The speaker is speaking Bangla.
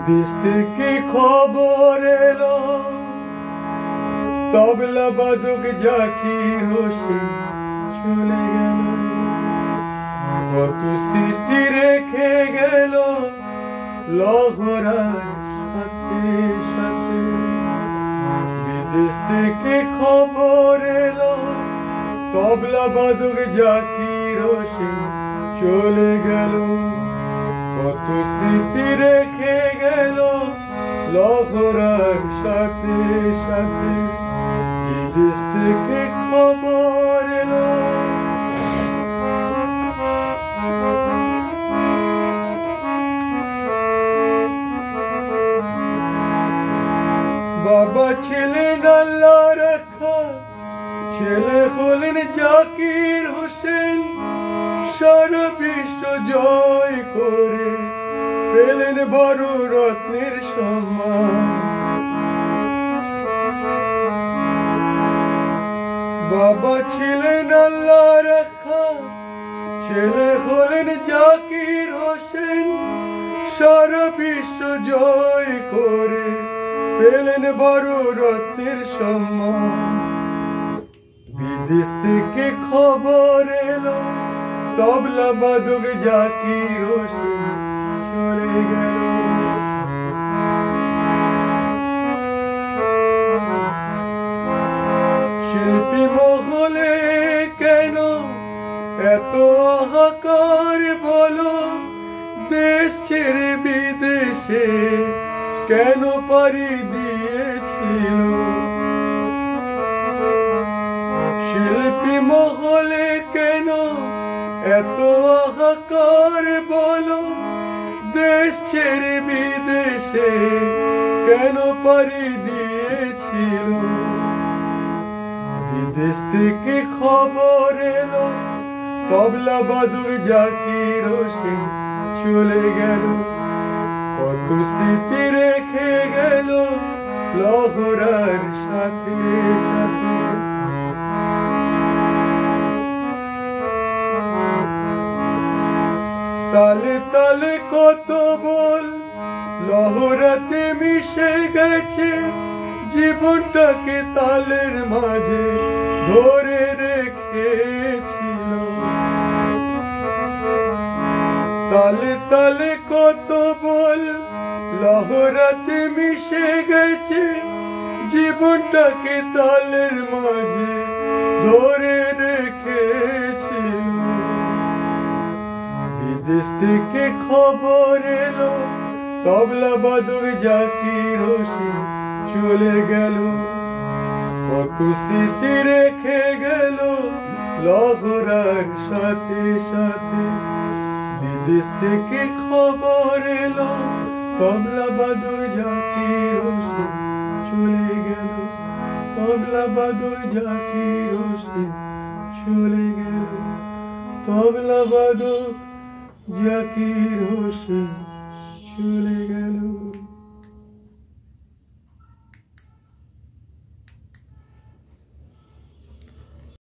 বিদেশ থেকে খবর এলো তবলা বাদক জাকির হোসেন চলে গেল। কত স্মৃতি রেখে গেল লহরার সাথে সাথে। বিদেশ থেকে খবর এলো তবলা বাদক জাকির হোসেন চলে গেল। কত স্মৃতি রেখে গেল লহরার সাথে সাথে। বিদেশ থেকে খবর এলো। বাবা ছিলেন আল্লাহ রাখা, ছেলে হলেন জাকির হোসেন। সারা বিশ্ব জয় করে পেলেন বড় রত্নের সম্মান। বাবা ছিলেন আল্লাহ রাখা, ছেলে হলেন জাকির হোসেন। সারা বিশ্ব জয় করে পেলেন বড় রত্নের সম্মান। বিদেশ থেকে খবর এলো তবলা বাদক জাকির হোসেন চলে গেল। শিল্পী মহলে কেন এত হাহাকার বলো? দেশ ছেড়ে বিদেশে কেন পাড়ি দিয়েছিল? শিল্পী মহলে কেন এত হাহাকার বলো? দেশ ছেড়ে বিদেশে কেন পাড়ি দিয়েছিল? বিদেশ থেকে খবর এলো তবলা বাদক জাকির হোসেন চলে গেল। কত স্মৃতি রেখে গেল লহরার সাথে সাথে। তালে তালে কত বল লহরাতে মিশে গেছে, জীবনটাকে তালের মাঝে ধরে রেখেছিল। তালে তালে কত বল লহরাতে মিশে গেছে, জীবনটাকে তালের মাঝে ধরে রেখেছিল। বিদেশ থেকে খবর এলো তবলা বাদক জাকির হোসেন চলে গেল। কত স্মৃতি রেখে গেল লহরার সাথে সাথে। বিদেশ থেকে খবর এলো তবলা বাদক জাকির হোসেন চলে গেল। তবলা বাদক জাকির হোসেন চলে গেল। তবলা বাদক জাকির হোসেন চলে গেল।